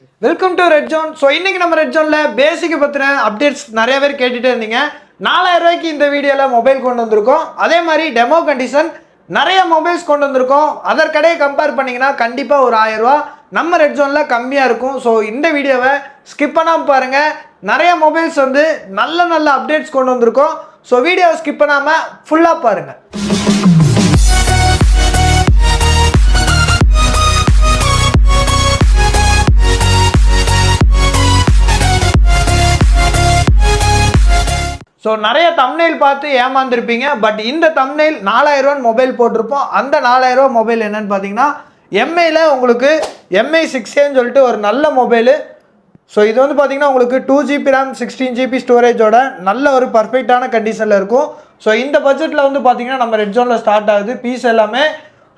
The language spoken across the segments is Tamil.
Welcome to red zone. So இன்னைக்கு நம்ம ரெட் ஜோனில் பேசிக்கை பற்றின அப்டேட்ஸ் நிறைய பேர் கேட்டுகிட்டே இருந்தீங்க. 4000 ரூபாய்க்கு இந்த வீடியோவில் மொபைல் கொண்டு வந்திருக்கோம். அதே மாதிரி டெமோ கண்டிஷன் நிறைய மொபைல்ஸ் கொண்டு வந்திருக்கோம். அதற்கடையே கம்பேர் பண்ணிங்கன்னா கண்டிப்பாக ஒரு 1000 ரூபா நம்ம ரெட் ஜோனில் கம்மியாக இருக்கும். ஸோ இந்த வீடியோவை ஸ்கிப் பண்ணாமல் பாருங்கள். நிறைய மொபைல்ஸ் வந்து நல்ல நல்ல அப்டேட்ஸ் கொண்டு வந்திருக்கோம். ஸோ வீடியோவை ஸ்கிப் பண்ணாமல் ஃபுல்லாக பாருங்கள். ஸோ நிறைய தம்ப்நெயில் பார்த்து ஏமாந்துருப்பீங்க. பட் இந்த தம்ப்நெயில் 4000 ரூபா மொபைல் போட்டிருப்போம். அந்த 4000 ரூபா மொபைல் என்னன்னு பார்த்தீங்கன்னா எம்ஐயில் உங்களுக்கு MI 6Aன்னு சொல்லிட்டு ஒரு நல்ல மொபைலு. ஸோ இது வந்து பார்த்தீங்கன்னா உங்களுக்கு 2GB RAM 16GB ஸ்டோரேஜோட நல்ல ஒரு பர்ஃபெக்டான கண்டிஷனில் இருக்கும். ஸோ இந்த பட்ஜெட்டில் வந்து பார்த்தீங்கன்னா நம்ம ரெட் ஜோனில் ஸ்டார்ட் ஆகுது. பீஸ் எல்லாமே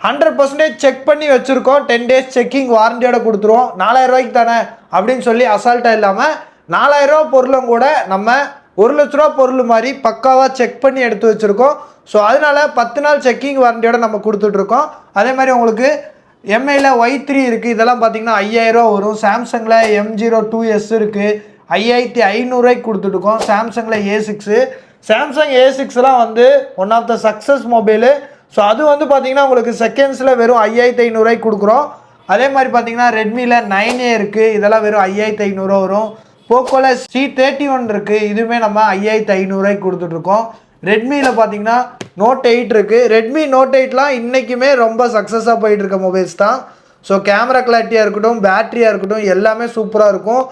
100% செக் பண்ணி வச்சுருக்கோம். 10 days செக்கிங் வாரண்டியோட கொடுத்துருவோம். 4000 ரூபாய்க்கு தானே அப்படின்னு சொல்லி அசால்ட்டாக இல்லாமல் 4000 ரூபா பொருளும் கூட நம்ம 1 லட்ச ரூபா பொருள் மாதிரி பக்காவாக செக் பண்ணி எடுத்து வச்சுருக்கோம். ஸோ அதனால 10 நாள் செக்கிங் வாரண்டியோட நம்ம கொடுத்துட்ருக்கோம். அதே மாதிரி உங்களுக்கு எம்ஐயில் Y3 இருக்குது. இதெல்லாம் பார்த்தீங்கன்னா 5000 ரூபா வரும். சாம்சங்கில் M02S இருக்குது, 5500 ரூபாய்க்கு கொடுத்துட்ருக்கோம். சாம்சங்கில் A6, சாம்சங் A6லாம் வந்து one of the success mobile. So அது வந்து பார்த்தீங்கன்னா உங்களுக்கு செகண்ட்ஸில் வெறும் 5500 ரூபாய்க்கு கொடுக்குறோம். அதே மாதிரி பார்த்தீங்கன்னா ரெட்மியில் 9A இருக்குது. இதெல்லாம் வெறும் 5500 ரூபா வரும். போக்கோவில் C31 இருக்குது. இதுவுமே நம்ம 5500 ரூபாய்க்கு கொடுத்துட்ருக்கோம். ரெட்மியில் பார்த்தீங்கன்னா Note 8 இருக்குது. ரெட்மி Note 8லாம் இன்றைக்குமே ரொம்ப சக்ஸஸாக போயிட்டு இருக்க மொபைல்ஸ் தான். ஸோ கேமரா கிளாரிட்டியாக இருக்கட்டும், பேட்டரியாக இருக்கட்டும், எல்லாமே சூப்பராக இருக்கும்.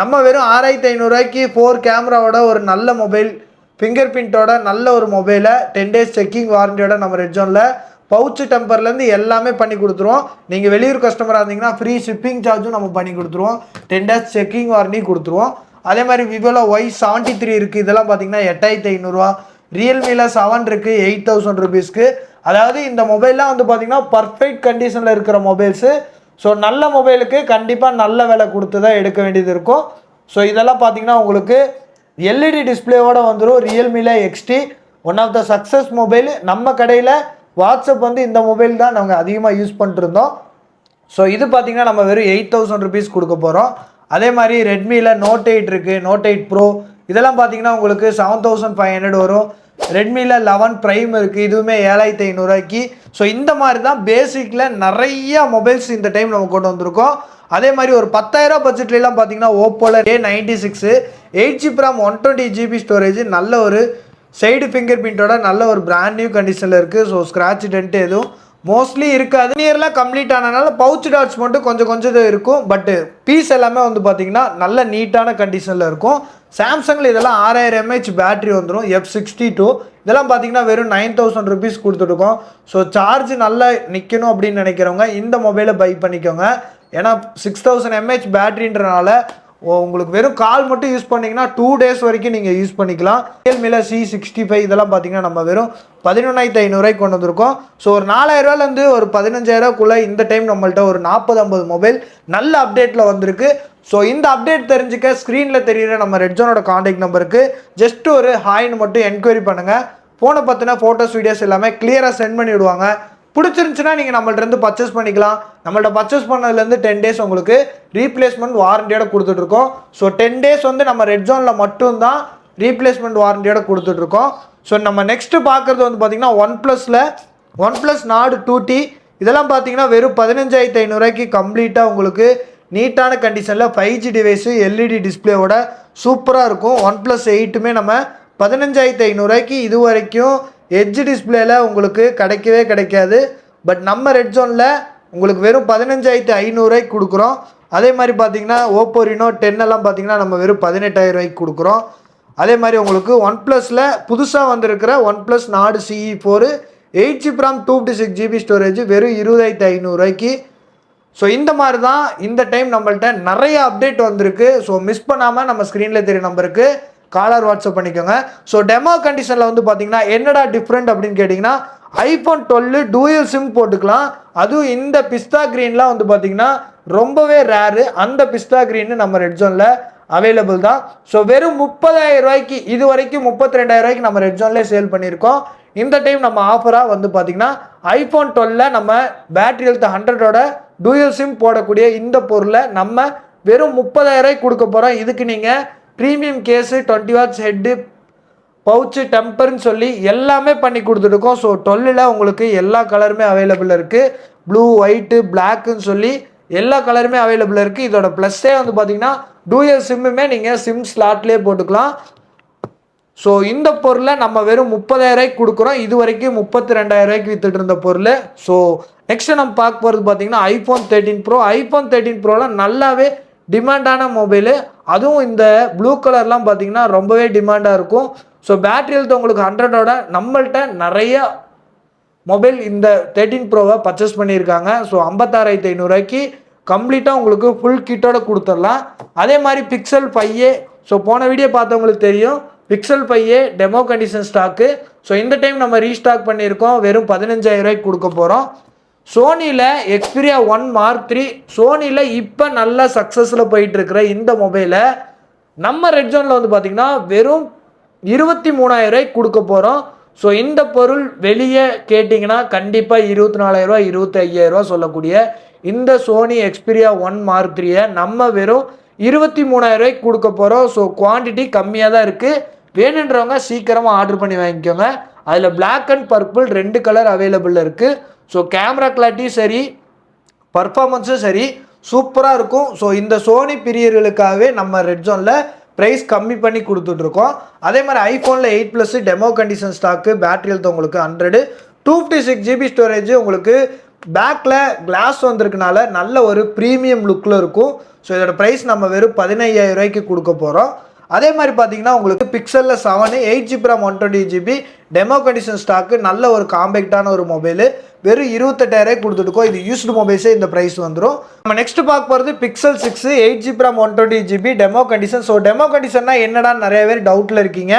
நம்ம வெறும் 6500 ரூபாய்க்கு 4 கேமராவோட ஒரு நல்ல மொபைல், ஃபிங்கர் பிரிண்ட்டோட நல்ல ஒரு மொபைலை 10 days செக்கிங் வாரண்டியோட நம்ம ரெட் ஜோனில் பவுச்சு டெம்பர்லேருந்து எல்லாமே பண்ணி கொடுத்துருவோம். நீங்கள் வெளியூர் கஸ்டமராக இருந்தீங்கன்னா ஃப்ரீ ஷிப்பிங் சார்ஜும் நம்ம பண்ணி கொடுத்துருவோம். 10 days செக்கிங் வாரண்டி கொடுத்துருவோம். அதே மாதிரி விவோவில் Y73 இருக்குது. இதெல்லாம் பார்த்தீங்கன்னா 8500 ரூபா. ரியல்மியில் 7 இருக்குது 8000 ருபீஸ்க்கு. அதாவது இந்த மொபைல்லாம் வந்து பார்த்தீங்கன்னா பர்ஃபெக்ட் கண்டிஷனில் இருக்கிற மொபைல்ஸு. ஸோ நல்ல மொபைலுக்கு கண்டிப்பாக நல்ல விலை கொடுத்து தான் எடுக்க வேண்டியது இருக்கும். ஸோ இதெல்லாம் பார்த்தீங்கன்னா உங்களுக்கு LED டிஸ்பிளேவோடு வந்துடும். ரியல்மியில் XT one of the success mobile. நம்ம கடையில் வாட்ஸ்அப் வந்து இந்த மொபைல் தான் நாங்கள் அதிகமாக யூஸ் பண்ணிட்டுருந்தோம். ஸோ இது பார்த்திங்கன்னா நம்ம வெறும் 8000 ருபீஸ் கொடுக்க போகிறோம். அதே மாதிரி ரெட்மியில் Note 8 இருக்குது, Note 8 Pro. இதெல்லாம் பார்த்திங்கன்னா உங்களுக்கு 7500 வரும். ரெட்மியில் 11 Prime இருக்குது. இதுவுமே 7500 ரூபாய்க்கு. ஸோ இந்த மாதிரி தான் பேசிக்கில் நிறைய மொபைல்ஸ் இந்த டைம் நம்ம கொண்டு வந்திருக்கோம். அதே மாதிரி ஒரு 10000 ரூபா பட்ஜெட்லாம் பார்த்திங்கன்னா ஓப்போவில் A96 8GB RAM 120GB storage, நல்ல ஒரு சைடு ஃபிங்கர் பிரிண்டோட நல்ல ஒரு பிராண்ட் நியூ கண்டிஷனில் இருக்குது. ஸோ ஸ்க்ராட்ச் டென்ட்டு எதுவும் மோஸ்ட்லி இருக்காது. நியர்லாம் கம்ப்ளீட் ஆனதுனால பவுச் டாட்ஸ் மட்டும் கொஞ்சம் கொஞ்சம் இருக்கும். பட்டு பீஸ் எல்லாமே வந்து பார்த்திங்கன்னா நல்ல நீட்டான கண்டிஷனில் இருக்கும். சாம்சங்கில் இதெல்லாம் 6000 mAh பேட்ரி வந்துடும். F62 இதெல்லாம் பார்த்திங்கன்னா வெறும் 9000 ருபீஸ் கொடுத்துருக்கோம். ஸோ சார்ஜ் நல்லா நிற்கணும் அப்படின்னு நினைக்கிறவங்க இந்த மொபைலை பை பண்ணிக்கோங்க. ஏன்னா 6000 mAh பேட்ரின்றனால உங்களுக்கு வெறும் கால் மட்டும் யூஸ் பண்ணிங்கன்னா 2 days வரைக்கும் நீங்கள் யூஸ் பண்ணிக்கலாம். ரியல்மியில் C65 இதெல்லாம் பார்த்தீங்கன்னா நம்ம வெறும் 11500 ரூபாய்க்கு கொண்டு வந்திருக்கோம். ஸோ ஒரு 4000 ரூபாயிலேருந்து ஒரு 15000 ரூபாய்க்குள்ளே இந்த டைம் நம்மள்ட்ட ஒரு 40-50 மொபைல் நல்ல அப்டேட்டில் வந்திருக்கு. ஸோ இந்த அப்டேட் தெரிஞ்சுக்க ஸ்க்ரீனில் தெரியுற நம்ம ரெட் ஜோனோட காண்டாக்ட் நம்பருக்கு ஜஸ்ட் ஒரு ஹாய்னு மட்டும் என்கொயரி பண்ணுங்கள். ஃபோனை பற்றின ஃபோட்டோஸ் வீடியோஸ் எல்லாமே கிளியராக சென்ட் பண்ணி விடுவாங்க. பிடிச்சிருந்துச்சுன்னா நீங்கள் நம்மள்ட்ட பர்ச்சேஸ் பண்ணிக்கலாம். நம்மள்ட்ட பர்ச்சேஸ் பண்ணதுலேருந்து 10 days உங்களுக்கு ரீப்ளேஸ்மெண்ட் வாரண்டியோட கொடுத்துட்ருக்கோம். ஸோ 10 days வந்து நம்ம ரெட் ஜோனில் மட்டும்தான் ரீப்ளேஸ்மெண்ட் வாரண்டியோட கொடுத்துட்ருக்கோம். ஸோ நம்ம நெக்ஸ்ட்டு பார்க்குறது வந்து பார்த்திங்கன்னா OnePlus Nord 2T. இதெல்லாம் பார்த்தீங்கன்னா வெறும் 15500 ரூபாய்க்கு கம்ப்ளீட்டாக உங்களுக்கு நீட்டான கண்டிஷனில் 5G டிவைஸு LED டிஸ்பிளேவோட சூப்பராக இருக்கும். OnePlus 8மே நம்ம 15500 ரூபாய்க்கு இது வரைக்கும் எட்ஜ் டிஸ்பிளேல உங்களுக்கு கிடைக்கவே கிடைக்காது. பட் நம்ம ரெட் ஜோனில் உங்களுக்கு வெறும் 15500 ரூபாய்க்கு கொடுக்குறோம். அதே மாதிரி பார்த்தீங்கன்னா ஓப்போ Reno 10 எல்லாம் பார்த்தீங்கன்னா நம்ம வெறும் 18000 ரூபாய்க்கு கொடுக்குறோம். அதே மாதிரி உங்களுக்கு OnePlusல புதுசாக வந்திருக்கிற OnePlus Nord CE4 8GB RAM 256GB storage வெறும் 20500 ரூபாய்க்கு. ஸோ இந்த மாதிரி தான் இந்த டைம் நம்மள்ட்ட நிறைய அப்டேட் வந்திருக்கு. ஸோ மிஸ் பண்ணாமல் நம்ம ஸ்க்ரீனில் தெரிய நம்பருக்கு காலர் வாட்ஸ்அப் பண்ணிக்கோங்க. ஸோ டெமோ கண்டிஷனில் வந்து பார்த்தீங்கன்னா என்னடா டிஃப்ரெண்ட் அப்படின்னு கேட்டிங்கன்னா iPhone 12 டூயல் சிம் போட்டுக்கலாம். அதுவும் இந்த பிஸ்தா க்ரீன்லாம் வந்து பார்த்தீங்கன்னா ரொம்பவே ரேரு. அந்த பிஸ்தா க்ரீன் நம்ம ரெட் ஜோனில் அவைலபிள் தான். ஸோ வெறும் 30000 ரூபாய்க்கு இது வரைக்கும் 32000 ரூபாய்க்கு நம்ம ரெட் ஜோன்லேயே சேல் பண்ணியிருக்கோம். இந்த டைம் நம்ம ஆஃபராக வந்து பார்த்தீங்கன்னா iPhone 12 நம்ம பேட்டரி ஹெல்த் 100ஓட டூயல் சிம் போடக்கூடிய இந்த பொருளை நம்ம வெறும் 30,000 கொடுக்க போகிறோம். இதுக்கு நீங்கள் premium case 20 watts head pouch டெம்பர்னு சொல்லி எல்லாமே பண்ணி கொடுத்துருக்கோம். ஸோ 12ல் உங்களுக்கு எல்லா கலருமே அவைலபிள் இருக்குது. ப்ளூ ஒயிட்டு பிளாக்குன்னு சொல்லி எல்லா கலருமே அவைலபிள் இருக்குது. இதோட ப்ளஸ்ஸே வந்து பார்த்தீங்கன்னா டூயல் சிம்முமே நீங்கள் சிம் ஸ்லாட்லேயே போட்டுக்கலாம். ஸோ இந்த பொருளை நம்ம வெறும் 30,000 கொடுக்குறோம். இது வரைக்கும் 32,000 வித்துட்டு இருந்த பொருள். ஸோ நெக்ஸ்ட் நம்ம பார்க்க போகிறது பார்த்தீங்கன்னா ஐஃபோன் 13 ப்ரோ. ஐஃபோன் 13 ப்ரோலாம் நல்லாவே டிமாண்டான மொபைலு. அதுவும் இந்த ப்ளூ கலர்லாம் பார்த்தீங்கன்னா ரொம்பவே டிமாண்டாக இருக்கும். ஸோ பேட்டரி ஹெல்த் உங்களுக்கு 100ஓட நம்மள்கிட்ட நிறைய மொபைல் இந்த 13 ப்ரோவை பர்ச்சேஸ் பண்ணியிருக்காங்க. ஸோ 56,500 கம்ப்ளீட்டாக உங்களுக்கு ஃபுல் கிட்டோட கொடுத்துடலாம். அதே மாதிரி பிக்சல் 5a. ஸோ போன வீடியோ பார்த்தவங்களுக்கு தெரியும், pixel 5a demo condition stock. So இந்த டைம் நம்ம ரீஸ்டாக் பண்ணியிருக்கோம். வெறும் 15,000 கொடுக்க போகிறோம். சோனியில் எக்ஸ்பீரியா 1 Mark 3 சோனியில் இப்போ நல்ல சக்ஸஸில் போயிட்டுருக்கிற இந்த மொபைலை நம்ம ரெட் ஜோனில் வந்து பார்த்திங்கன்னா வெறும் 23,000 கொடுக்க போகிறோம். ஸோ இந்த பொருள் வெளியே கேட்டிங்கன்னா கண்டிப்பாக 24,000 25,000 சொல்லக்கூடிய இந்த சோனி எக்ஸ்பீரியா 1 Mark 3 நம்ம வெறும் 23,000 கொடுக்க போகிறோம். ஸோ குவான்டிட்டி கம்மியாக தான் இருக்குது. வேணுன்றவங்க சீக்கிரமாக ஆர்டர் பண்ணி வாங்கிக்கோங்க. அதில் black and purple 2 colour available இருக்குது. ஸோ கேமரா கிளாரிட்டியும் சரி பர்ஃபார்மன்ஸும் சரி சூப்பராக இருக்கும். ஸோ இந்த சோனி பிரியர்களுக்காகவே நம்ம ரெட் ஜோனில் ப்ரைஸ் கம்மி பண்ணி கொடுத்துட்ருக்கோம். அதே மாதிரி ஐஃபோனில் 8+ demo condition stock. Battery health உங்களுக்கு 100, 256 GB ஸ்டோரேஜ். உங்களுக்கு பேக்கில் கிளாஸ் வந்திருக்கனால நல்ல ஒரு ப்ரீமியம் லுக்கில் இருக்கும். ஸோ இதோட ப்ரைஸ் நம்ம வெறும் 15,000 கொடுக்க போகிறோம். அதே மாதிரி பார்த்தீங்கன்னா உங்களுக்கு பிக்சலில் 7 8GB RAM 120GB demo condition stock. நல்ல ஒரு காம்பேக்டான ஒரு மொபைலு. வெறும் 28,000 கொடுத்துருக்கோம். இது யூஸ்டு மொபைல்ஸே இந்த ப்ரைஸ் வந்துடும். நம்ம நெக்ஸ்ட் பார்க்க போகிறது Pixel 6 8GB RAM 120GB demo condition. So demo கண்டிஷன்னா என்னடா நிறைய பேர் டவுட்டில் இருக்கீங்க.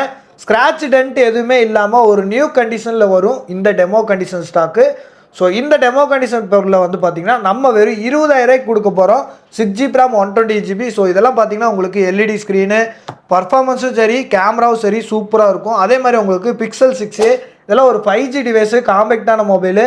ஸ்க்ராட்ச் டென்ட் எதுவுமே இல்லாமல் ஒரு நியூ கண்டிஷனில் வரும் இந்த டெமோ கண்டிஷன் ஸ்டாக்கு. ஸோ இந்த டெமோ கண்டிஷன் பொருளில் வந்து பார்த்தீங்கன்னா நம்ம வெறும் 20,000 கொடுக்க போகிறோம். 6GB RAM 120GB. ஸோ இதெல்லாம் பார்த்தீங்கன்னா உங்களுக்கு LED ஸ்க்ரீனு பர்ஃபார்மன்ஸும் சரி கேமராவும் சரி சூப்பராக இருக்கும். அதே மாதிரி உங்களுக்கு பிக்சல் 6a இதெல்லாம் ஒரு 5G டிவைஸு காம்பேக்டான மொபைலு.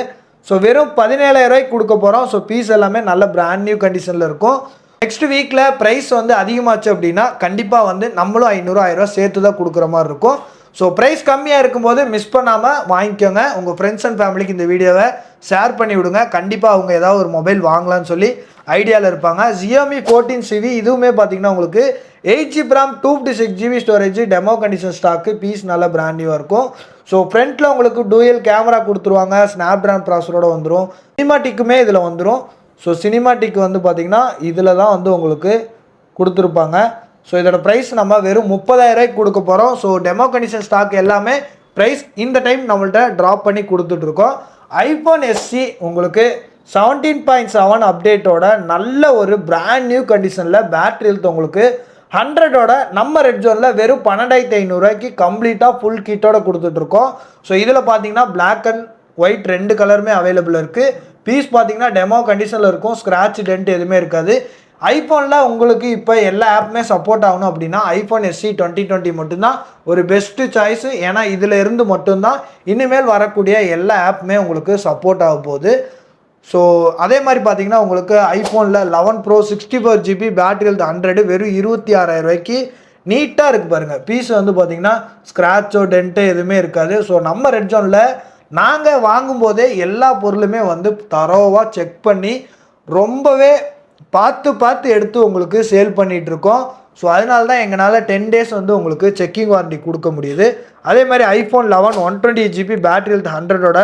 ஸோ வெறும் 17,000 கொடுக்க போகிறோம். ஸோ பீஸ் எல்லாமே நல்ல பிராண்ட் நியூ கண்டிஷனில் இருக்கும். நெக்ஸ்ட் வீக்கில் ப்ரைஸ் வந்து அதிகமாச்சு அப்படின்னா கண்டிப்பாக வந்து நம்மளும் 500-1000 சேர்த்து தான் கொடுக்குற மாதிரி இருக்கும். ஸோ ப்ரைஸ் கம்மியாக இருக்கும்போது மிஸ் பண்ணாமல் வாங்கிக்கோங்க. உங்கள் ஃப்ரெண்ட்ஸ் அண்ட் ஃபேமிலிக்கு இந்த வீடியோவை ஷேர் பண்ணி விடுங்க. கண்டிப்பாக அவங்க ஏதாவது ஒரு மொபைல் வாங்கலான்னு சொல்லி ஐடியாவில் இருப்பாங்க. Xiaomi 14CV இதுவுமே பார்த்தீங்கன்னா உங்களுக்கு 8GB RAM 256GB storage demo condition stock. Piece நல்ல பிராண்ட் நியூவாக இருக்கும். ஸோ ஃப்ரண்ட்டில் உங்களுக்கு டூயல் கேமரா கொடுத்துருவாங்க. ஸ்னாப்ட்ராகன் ப்ராசரோட வந்துடும். சினிமாட்டிக்குமே இதில் வந்துடும். ஸோ சினிமாட்டிக் வந்து பார்த்திங்கன்னா இதில் தான் வந்து உங்களுக்கு கொடுத்துருப்பாங்க. ஸோ இதோட ப்ரைஸ் நம்ம வெறும் 30,000 கொடுக்க போகிறோம். ஸோ டெமோ கண்டிஷன் ஸ்டாக் எல்லாமே ப்ரைஸ் இந்த டைம் நம்மள்ட்ட ட்ராப் பண்ணி கொடுத்துட்ருக்கோம். ஐஃபோன் SE உங்களுக்கு 17.7 அப்டேட்டோட நல்ல ஒரு பிராண்ட் நியூ கண்டிஷனில் பேட்டரி ஹெல்த் உங்களுக்கு 100ஓட நம்ம ரெட் ஜோனில் வெறும் 12,500 கம்ப்ளீட்டாக ஃபுல் கிட்டோட கொடுத்துட்ருக்கோம். ஸோ இதில் பார்த்தீங்கன்னா பிளாக் அண்ட் ஒயிட் 2 கலருமே அவைலபிள் இருக்குது. பீஸ் பார்த்தீங்கன்னா டெமோ கண்டிஷனில் இருக்கும். ஸ்க்ராட்ச் டென்ட் எதுவுமே இருக்காது. ஐஃபோனில் உங்களுக்கு இப்போ எல்லா ஆப்புமே சப்போர்ட் ஆகணும் அப்படின்னா ஐஃபோன் SE 2020 மட்டும்தான் ஒரு பெஸ்ட்டு சாய்ஸு. ஏன்னா இதில் இருந்து மட்டும்தான் இனிமேல் வரக்கூடிய எல்லா ஆப்புமே உங்களுக்கு சப்போர்ட் ஆக போகுது. ஸோ அதே மாதிரி பார்த்தீங்கன்னா உங்களுக்கு ஐஃபோனில் 11 Pro 64GB பேட்டரி ஹெல்த் 100 வெறும் 26,000 நீட்டாக இருக்குது பாருங்கள். பீஸ் வந்து பார்த்தீங்கன்னா ஸ்க்ராட்சோ டென்ட்டு எதுவுமே இருக்காது. ஸோ நம்ம ரெட் ஜோனில் நாங்கள் வாங்கும்போதே எல்லா பொருளுமே வந்து தரோவாக செக் பண்ணி ரொம்பவே பார்த்து எடுத்து உங்களுக்கு சேல் பண்ணிகிட்ருக்கோம். ஸோ அதனால தான் எங்களால் 10 days வந்து உங்களுக்கு செக்கிங் வாரண்டி கொடுக்க முடியுது. அதே மாதிரி ஐஃபோன் 11 120GB பேட்டரி ஹெல்த் 100ஓட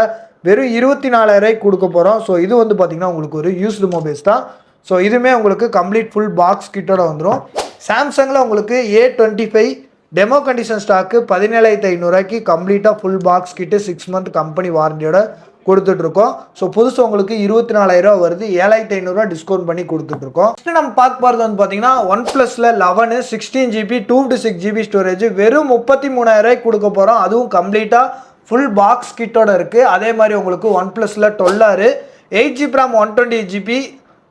வெறும் 24,000 கொடுக்க போகிறோம். ஸோ இது வந்து பார்த்திங்கன்னா உங்களுக்கு ஒரு யூஸ்டு மொபைல்ஸ் தான். ஸோ இதுவுமே உங்களுக்கு கம்ப்ளீட் ஃபுல் பாக்ஸ் கிட்டோட வந்துடும். சாம்சங்கில் உங்களுக்கு A25 டெமோ கண்டிஷன் ஸ்டாக்கு 17,500 கம்ப்ளீட்டாக ஃபுல் பாக்ஸ் கிட்டு 6 month கம்பெனி வாரண்டியோட கொடுத்துட்ருக்கோம். ஸோ புதுசு உங்களுக்கு 24,000 வருது. 7,500 டிஸ்கவுண்ட் பண்ணி கொடுத்துட்ருக்கோம். நெக்ஸ்ட் நம்ம பார்க்க போகிறது வந்து பார்த்தீங்கன்னா OnePlusல 11 16GB 256GB ஸ்டோரேஜ் வெறும் 33,000 கொடுக்க போகிறோம். அதுவும் கம்ப்ளீட்டாக ஃபுல் பாக்ஸ் கிட்டோட இருக்குது. அதே மாதிரி உங்களுக்கு OnePlusல 12 8GB RAM 120GB.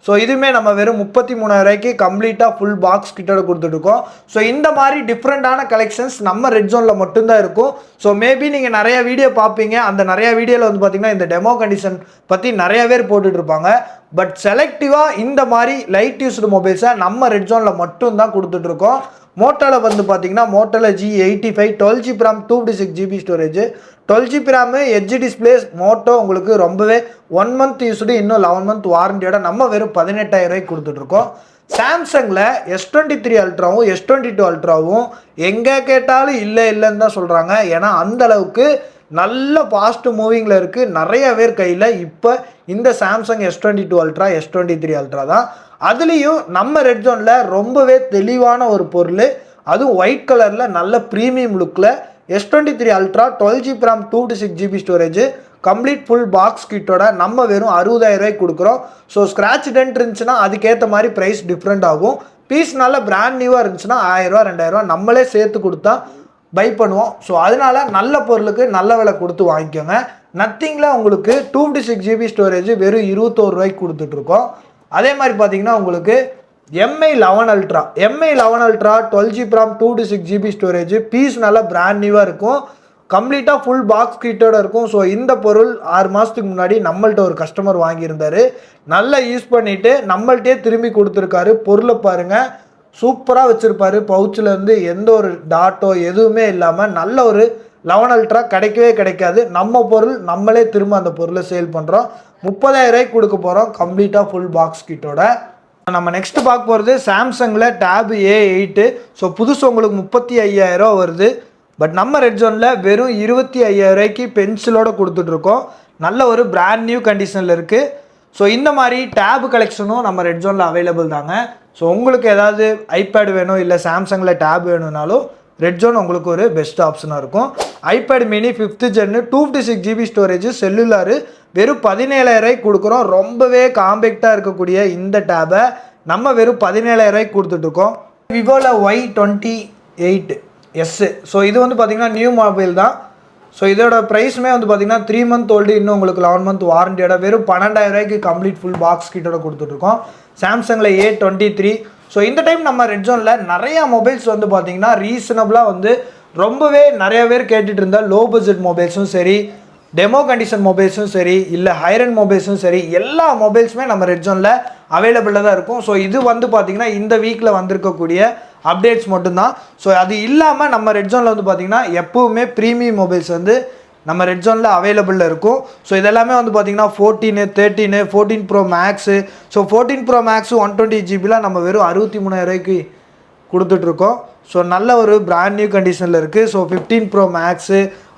ஸோ இதுவுமே நம்ம வெறும் 33,000 கம்ப்ளீட்டாக ஃபுல் பாக்ஸ் கிட்டோட கொடுத்துட்ருக்கோம். ஸோ இந்த மாதிரி டிஃப்ரெண்ட்டான கலெக்ஷன்ஸ் நம்ம ரெட் ஜோனில் மட்டும்தான் இருக்கும். ஸோ மேபி நீங்கள் நிறையா வீடியோ பார்ப்பீங்க. அந்த நிறையா வீடியோவில் வந்து பார்த்திங்கன்னா இந்த டெமோ கண்டிஷன் பற்றி நிறைய பேர் போட்டுட்ருப்பாங்க. பட் செலக்டிவாக இந்த மாதிரி லைட் யூஸ்டு மொபைல்ஸை நம்ம ரெட் ஜோனில் மட்டும்தான் கொடுத்துட்ருக்கோம். மோட்டோவில் வந்து பார்த்தீங்கன்னா மோட்டோவில் G85 12GB RAM 256GB storage 12GB RAM edge displays Moto உங்களுக்கு ரொம்பவே 1 month யூஸ்டு இன்னும் 11 month வாரண்டியோட நம்ம வெறும் 18,000 ரூபாய்க்கு கொடுத்துட்ருக்கோம். சாம்சங்கில் S23 அல்ட்ராவும் S22 அல்ட்ராவும் எங்கே கேட்டாலும் இல்லைன்னு தான் சொல்கிறாங்க. ஏன்னா அந்தளவுக்கு நல்ல ஃபாஸ்ட் மூவிங்கில் இருக்குது. நிறைய பேர் கையில் இப்போ இந்த Samsung S22 ultra S23 ultra தான். அதுலேயும் நம்ம ரெட் ஜோனில் ரொம்பவே தெளிவான ஒரு பொருள், அதுவும் ஒயிட் கலரில் நல்ல ப்ரீமியம் லுக்கில் S23 Ultra 12GB RAM 256GB storage complete full box கிட்டோட நம்ம வெறும் 60,000 ரூபாய்க்கு கொடுக்குறோம். ஸோ ஸ்க்ராட்ச் டென்ட் இருந்துச்சுன்னா அதுக்கேற்ற மாதிரி ப்ரைஸ் டிஃப்ரெண்ட் ஆகும். பீஸ் நல்ல பிராண்ட் நியூவாக இருந்துச்சுன்னா 1000 2000 நம்மளே சேர்த்து கொடுத்தா பை பண்ணுவோம். ஸோ அதனால நல்ல பொருளுக்கு நல்ல விலை கொடுத்து வாங்கிக்கோங்க. நத்திங்கில் உங்களுக்கு 256GB ஸ்டோரேஜ் வெறும் 21 ரூபாய்க்கு கொடுத்துட்ருக்கோம். அதே மாதிரி பார்த்தீங்கன்னா உங்களுக்கு MI11 ultra 12GB RAM 256GB storage piece நல்லா பிராண்ட் நியூவாக இருக்கும். கம்ப்ளீட்டாக ஃபுல் பாக்ஸ் கிட்டோட இருக்கும். ஸோ இந்த பொருள் 6 மாதத்துக்கு முன்னாடி நம்மள்ட்ட ஒரு கஸ்டமர் வாங்கியிருந்தார். நல்லா யூஸ் பண்ணிவிட்டு நம்மள்ட்டே திரும்பி கொடுத்துருக்காரு. பொருளை பாருங்கள், சூப்பராக வச்சுருப்பார். பவுச்சில் இருந்து எந்த ஒரு டாட்டோ எதுவுமே இல்லாமல் நல்ல ஒரு 11 அல்ட்ரா கிடைக்கவே கிடைக்காது. நம்ம பொருள் நம்மளே திரும்ப அந்த பொருளை சேல் பண்ணுறோம். 30,000 ரூபாய்க்கு கொடுக்க போகிறோம் கம்ப்ளீட்டாக ஃபுல் பாக்ஸ் கிட்டோட. நம்ம நெக்ஸ்ட் பார்க்க போகிறது சாம்சங்கில் டேப் A8. ஸோ புதுசு உங்களுக்கு 35,000 வருது. பட் நம்ம ரெட் ஜோனில் வெறும் 25,000 ரூபாய்க்கு பென்சிலோடு கொடுத்துட்ருக்கோம். நல்ல ஒரு பிராண்ட் நியூ கண்டிஷனில் இருக்குது. ஸோ இந்த மாதிரி டேப் கலெக்ஷனும் நம்ம ரெட் ஜோனில் அவைலபிள் தாங்க. ஸோ உங்களுக்கு ஏதாவது ஐபேட் வேணும் இல்லை சாம்சங்கில் டேப் வேணும்னாலும் ரெட் ஜோன் உங்களுக்கு ஒரு பெஸ்ட் ஆப்ஷனாக இருக்கும். IPad mini 5th Gen 256GB storage cellular வெறும் 17,000 ரூபாய்க்கு கொடுக்குறோம். ரொம்பவே காம்பேக்டாக இருக்கக்கூடிய இந்த டேபை நம்ம வெறும் 17,000 ரூபாய்க்கு கொடுத்துட்ருக்கோம். விவோவில் Y28S. ஸோ இது வந்து பார்த்திங்கன்னா நியூ மொபைல் தான். ஸோ இதோட ப்ரைஸுமே வந்து பார்த்திங்கன்னா 3 month ஓல்டு, இன்னும் உங்களுக்கு 11 month வாரண்டியோட வெறும் 12,000 ரூபாய்க்கு கம்ப்ளீட் ஃபுல் பாக்ஸ் கிட்டோட கொடுத்துட்ருக்கோம். சாம்சங்கில் A23. ஸோ இந்த டைம் நம்ம ரெட் ஜோனில் நிறையா மொபைல்ஸ் வந்து பார்த்திங்கன்னா ரீசனபிளாக வந்து ரொம்பவே நிறைய பேர் கேட்டுட்டு இருந்தால் லோ பட்ஜெட் மொபைல்ஸும் சரி, டெமோ கண்டிஷன் மொபைல்ஸும் சரி, இல்லை ஹைரண்ட் மொபைல்ஸும் சரி, எல்லா மொபைல்ஸுமே நம்ம ரெட் ஜோனில் அவைலபிளாக தான் இருக்கும். ஸோ இது வந்து பார்த்திங்கன்னா இந்த வீக்கில் வந்திருக்கக்கூடிய அப்டேட்ஸ் மட்டும்தான். ஸோ அது இல்லாமல் நம்ம ரெட் ஜோனில் வந்து பார்த்திங்கன்னா எப்போவுமே ப்ரீமியம் மொபைல்ஸ் வந்து நம்ம ரெட் ஜோனில் அவைலபிளில் இருக்கும். ஸோ இதெல்லாமே வந்து பார்த்திங்கன்னா 14, 13, 14 Pro Max. So 14 Pro Max 120GB நம்ம வெறும் 63,000 ரூபாய்க்கு கொடுத்துட்ருக்கோம். ஸோ நல்ல ஒரு பிராண்ட் நியூ கண்டிஷனில் இருக்குது. ஸோ 15 Pro Max,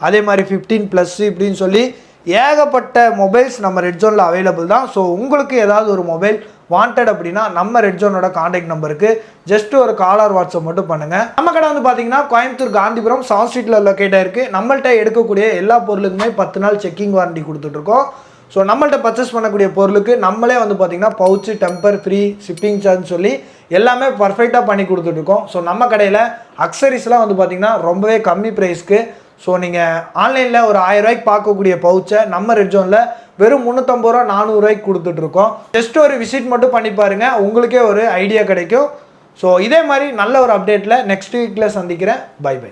அதே மாதிரி 15+ இப்படின்னு சொல்லி ஏகப்பட்ட மொபைல்ஸ் நம்ம ரெட் ஜோனில் அவைலபிள் தான். ஸோ உங்களுக்கு ஏதாவது ஒரு மொபைல் வாண்டட் அப்படின்னா நம்ம ரெட் ஜோனோட காண்டாக்ட் நம்பருக்கு ஜஸ்ட் ஒரு கால் ஆர் வாட்ஸ்அப் மட்டும் பண்ணுங்கள். நம்ம கடை வந்து பார்த்தீங்கன்னா கோயம்புத்தூர் காந்திபுரம் சவுத் ஸ்ட்ரீட்டில் லொக்கேட் ஆயிருக்கு. நம்மள்ட்ட எடுக்கக்கூடிய எல்லா பொருளுக்குமே 10 நாள் செக்கிங் வாரண்டி கொடுத்துட்ருக்கோம். ஸோ நம்மள்ட்ட பர்ச்சேஸ் பண்ணக்கூடிய பொருளுக்கு நம்மளே வந்து பார்த்திங்கன்னா pouch, temper free, shipping charge சொல்லி எல்லாமே பர்ஃபெக்டாக பண்ணி கொடுத்துட்ருக்கோம். ஸோ நம்ம கடையில் அக்சரிஸ்லாம் வந்து பார்த்திங்கன்னா ரொம்பவே கம்மி ப்ரைஸ்க்கு. ஸோ நீங்கள் ஆன்லைனில் ஒரு 1000 ரூபாய்க்கு பார்க்கக்கூடிய பவுச்சை நம்ம ரெட் ஜோனில் வெறும் 350 ரூபா 400 ரூபாய்க்கு கொடுத்துட்ருக்கோம். ஜஸ்ட் ஒரு விசிட் மட்டும் பண்ணி பாருங்கள், உங்களுக்கே ஒரு ஐடியா கிடைக்கும். ஸோ இதே மாதிரி நல்ல ஒரு அப்டேட்டில் நெக்ஸ்ட் வீக்கில் சந்திக்கிறேன். Bye by.